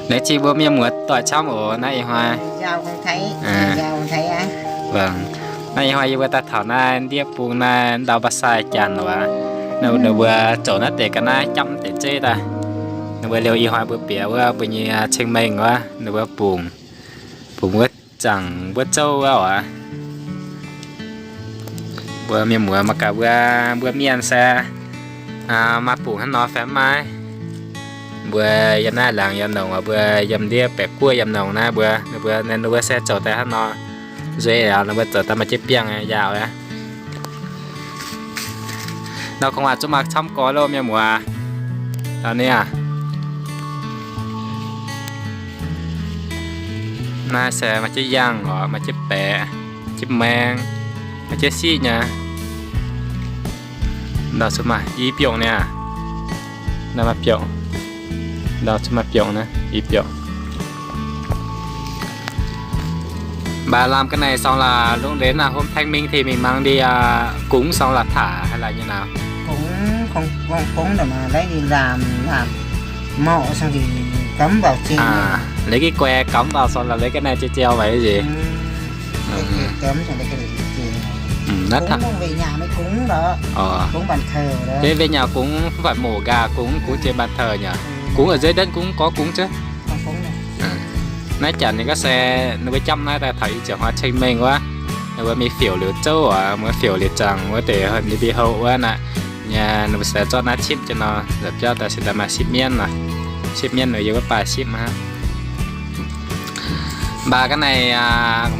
Nếu chị bố mẹ muốn tỏi trong ở này hoa. Giao không thấy, giao không thấy á. Vâng. Này hoa yêu ta thảo na điệp bùn na đào bát sai chàn và nếu vừa chỗ nó để cái na chấm để chơi ta. Nếu vừa liều y hoa bữa bỉa vừa bữa như chênh mình quá, nếu vừa bùn vừa chẳng vừa trâu quá. Vừa miền mùa mà cả vừa miền xe mà bùn hắn nó phải mai. Bữa yam na làng yam nồng bữa yam đĩa bẹp cua yam nồng na bữa nên bữa xe chở tay hắn nó dễ là nó bữa chở tay mà chết piang dạo á nó không à chỗ mà chăm có đâu miền mùa tao nè na xe mà chết giang họ mà chết bẹ chết mang mà chết xí nha đó số mà y piong nè nó mà piong đó cho mặt piong nè, y piong. Bà làm cái này xong là lúc đến là hôm thanh minh thì mình mang đi cúng xong là thả hay là như nào? Cũng không cúng để mà lấy đi làm mộ xong thì cắm vào trên. Lấy cái que cắm vào xong là lấy cái này treo vậy cái gì? Cắm xong lấy cái này nát thật. Cúng về nhà mới cúng đó. Cúng bàn thờ đó. Thế về nhà cúng không phải mổ gà cúng trên bàn thờ nhỉ? Cúng ở dưới đất cũng có cúng chứ. Không cúng đâu. Nãy chẳng những cái xe nó với chăm nãy ta thấy chẳng hóa tranh mình quá. Nó với mi phiểu liều châu à, mới phiểu liều chẳng mới để hơn đi bị hậu quá nè. Nhà nó sẽ cho nó chip cho nó dập cho ta sẽ làm mà ship miên nè. Ship miên rồi vô cái bài ship mà. Bà cái này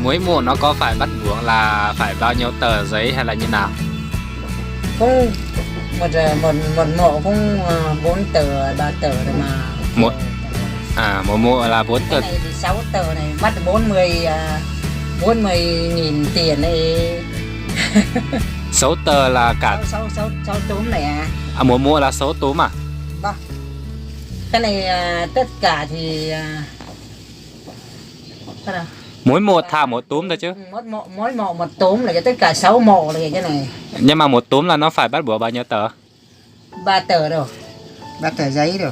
mỗi mùa nó có phải bắt buộc là phải bao nhiêu tờ giấy hay là như nào? Cũng một mộ cũng 4 tờ 3 tờ rồi mà một mộ là 4 tờ. Cái này thì 6 tờ này bắt 40.000 tiền này. 6 tờ là cả 6 túm này một mộ là 6 túm à? Vâng. Cái này tất cả thì mỗi một thả một túm thôi chứ? Mỗi mộ một túm là tất cả 6 mộ là cái này. Nhưng mà một túm là nó phải bắt buộc bao nhiêu tờ? 3 tờ rồi. 3 tờ giấy rồi.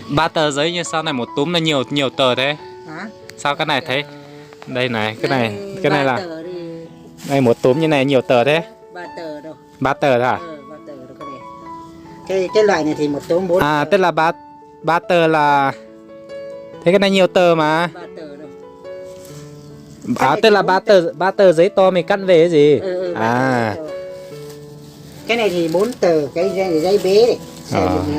3 tờ giấy nhưng sao này một túm là nhiều tờ thế? Hả? Sao cái này thấy? Đây này, cái này là thì... đây một túm như này nhiều tờ thế? 3 tờ rồi. 3 tờ thôi à? 3 tờ rồi cái này. Cái loại này thì một túm 4 tờ. Tức là 3 tờ là thế cái này nhiều tờ mà. 3 tờ rồi. Tức là 3 tờ giấy to mình cắt về cái gì? Cái này thì 4 tờ, cái giấy bé đấy.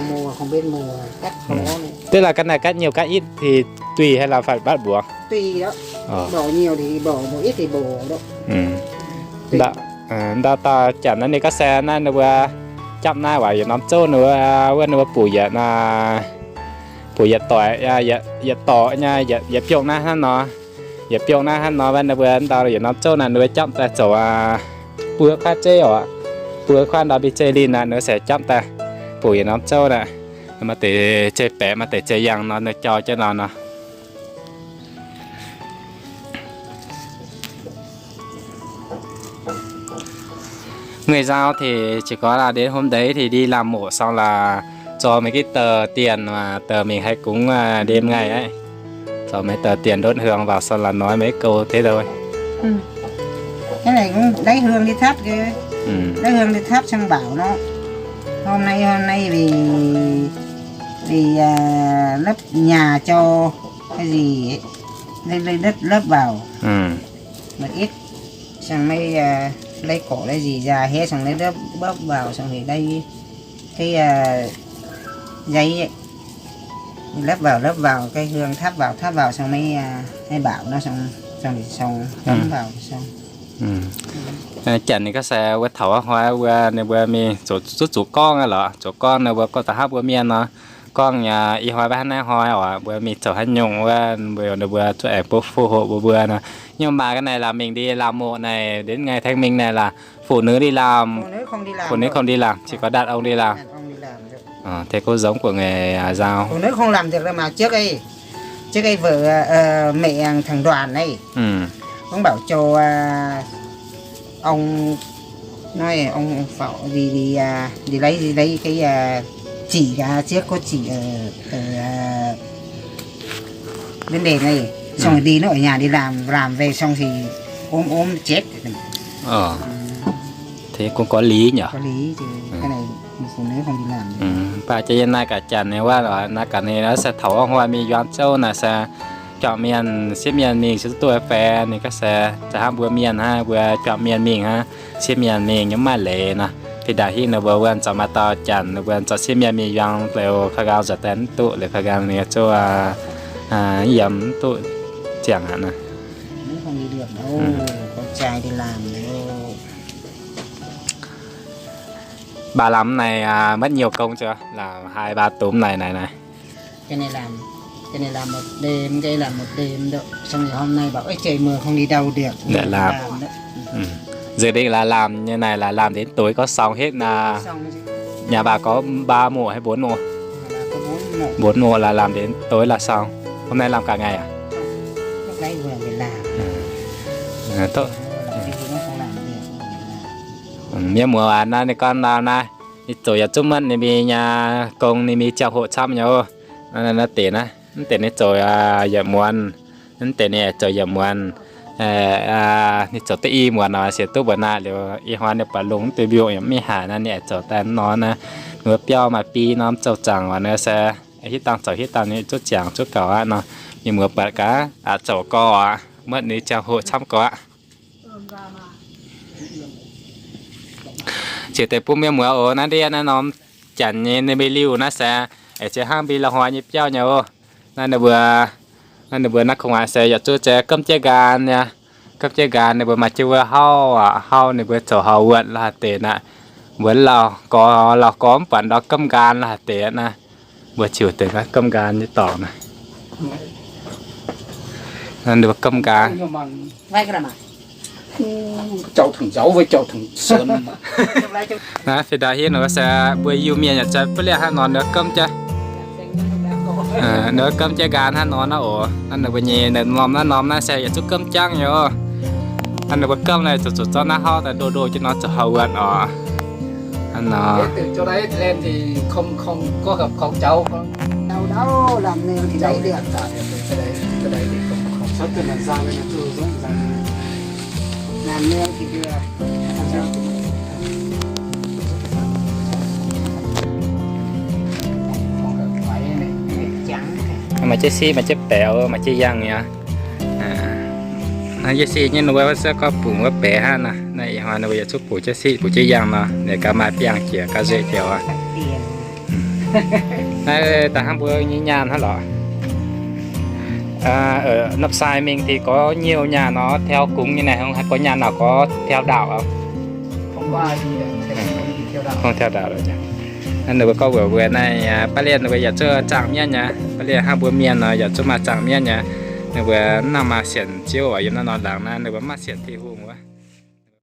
Mùa không biết mùa cắt khó này. Tức là cái này cắt nhiều cắt ít thì tùy hay là phải bắt buộc? Tùy đó. Bỏ nhiều thì bỏ, bỏ ít thì bỏ đó. Đã ta chẳng nó đi các xe nó vừa chậm na và nó chỗ nữa bùi tỏi tỏi nha giờ piong na nó giờ piong na nó bên vừa tao giờ nó chỗ này nữa chậm ta chỗ bữa khoa chơi ở bữa khoa đó bị chơi lên là nó sẽ chậm ta bùi nó chỗ này mà để chơi bẻ mà để chơi giang nó cho nó nè. Người giao thì chỉ có là đến hôm đấy thì đi làm mổ xong là cho mấy cái tờ tiền mà tờ mình hay cúng đêm ngày ấy, cho mấy tờ tiền đốt hương vào xong là nói mấy câu thế thôi. Cái này cũng lấy hương đi thắp kia. Lấy hương đi thắp xong bảo nó hôm nay vì lấp nhà cho cái gì ấy. Lấy đất lấp vào một ít xong mới lấy cổ lấy gì ra hết xong lấy đất bóp vào xong thì đây cái giấy ấy. lấp vào cái hương thắp vào xong mới bảo nó xong thì xong cắm vào xong. Chẳng thì các xe quét thầu hoa qua này vừa mi chỗ con à lọ chỗ con này vừa có ta hấp vừa miên nó con nhà y hoa bán hoa ở vừa mi chỗ hay nhung qua vừa chỗ em phù hộ vừa nè. Nhưng mà cái này là mình đi làm mộ này đến ngày thanh minh này là phụ nữ đi làm, phụ nữ không đi làm chỉ có đàn ông đi làm. Thế có giống của nghề giao. Phụ nữ không làm được đâu mà trước đây vợ mẹ thằng Đoàn này ông bảo cho ông nói ông phạo gì đi lấy cái chỉ ra trước có chỉ ở vấn đề này xong đi nó ở nhà đi làm về xong thì ôm chết thế cũng có lý nhỉ có lý thì cái này phụ nữ không đi làm bà cho nên nay cả chăn nàyว่าlà nay cả này nó sẽ thấu hoa mi doan châu là sẽ chọn miền xếp miền mình sẽตัวแฟนนี่ก็จะห้ามบัวเมียนฮะบัวจอมเมียนมิงฮะเสียเมียนมิงยังมาเลยนะพี่ดาที่ในบัววันจะมาต่อจันในบัวจะเสียเมียนมิงยังเร็วข้าวจะเต้นตุหรือข้าวเนี่ยจะยำตุเจียงฮะนะ không đi được đâu con trai đi làm đâu bà làm này mất nhiều công chưa là 2-3 túm này cái này làm một đêm cái làm một đêm đó xong rồi hôm nay bảo ấy trời mưa không đi đâu được để làm giờ đây là làm như này là làm đến tối có xong hết là nhà bà có 3 mùa hay 4 mùa 4 mùa là làm đến tối là xong hôm nay làm cả ngày à lúc đấy vừa phải làm tốt miếng mùa ăn này con nào này tuổi giờ chúng mình thì nhà công thì chào hộ chăm nhau nó tiền á tiền này rồi giờ muôn tiền này rồi giờ muônนี่จดตีมวนเสียตู้บนาเดี๋ยวอีฮอนเนี่ยปลงตัวบิวยังไม่หานั่นเนี่ยจดแต่นอนนะเมื่อเปี้ยวมาปีน้ำเจ้าจังวันนี้เสียไอ้ที่ตังเจ้าที่ตังนี่จุดจังจุดเก่าอ่ะเนาะมีเมื่อเปิดกะเจ้าก็เมื่อนี้จะโหช้ำก็เฉยแต่ปุ่มเมื่อเมื่อโอ้นั่นเดียนั่นน้องจันนี่ในใบลิ้วนะเสียไอ้เจ้าห้ามปีละหัวยิบเจ้าเนี่ยนั่นเดี๋ยวเบื่อนักขวานเสียอยากจุดแจกำเจการเนี่ยcấp chế gan này bữa mà chưa hao này bữa chỗ hao vượt là tiền nè bữa là có phần đó cấm gan là tiền nè bữa chiều tiền cái cấm gan như tỏ này nên được cấm gan vay cái nào cháu thằng cháu với cháu thằng sơn nè thì đại hiện nó sẽ bữa yêu miền nhà chơi bữa lẽ hai nón nữa cấm chơi nữa cấm chế gan hai nón nó ổ anh được bữa nhẹ này nóm nó sẽ chút cấm trắng nhở anh được cơm này sụt cho nó ho tại đồ cho nó hậu gần anh nó từ chỗ đấy lên thì không có gặp con cháu đâu làm nương thì đấy được cái đấy thì không sắp từ lần sau nên là tôi giống rằng làm nương thì được mà chơi xi mà chơi bèo mà chơi giang nha giờ xí như nó sẽ có bùn với bé ha nè này hoa nó bây giờ chúc bùn chơi xí bùn chơi giang mà để cả mai piang chĩa cả dễ chịu à này tại ham bữa như nhàn hả lọ ở nấp sai mình thì có nhiều nhà nó theo cúng như này không hay có nhà nào có theo đạo không không có ai đi theo đạo không theo đạo rồi nhỉ anh được có bữa này ba liên bây giờ chưa chẳng miên nhá ba liên hai bữa miên rồi giờ chưa mà chẳng miên nhá nếu bữa nào mà xiển chiếu ở yên nó làm na nếu bữa mà xiển thì hùng quá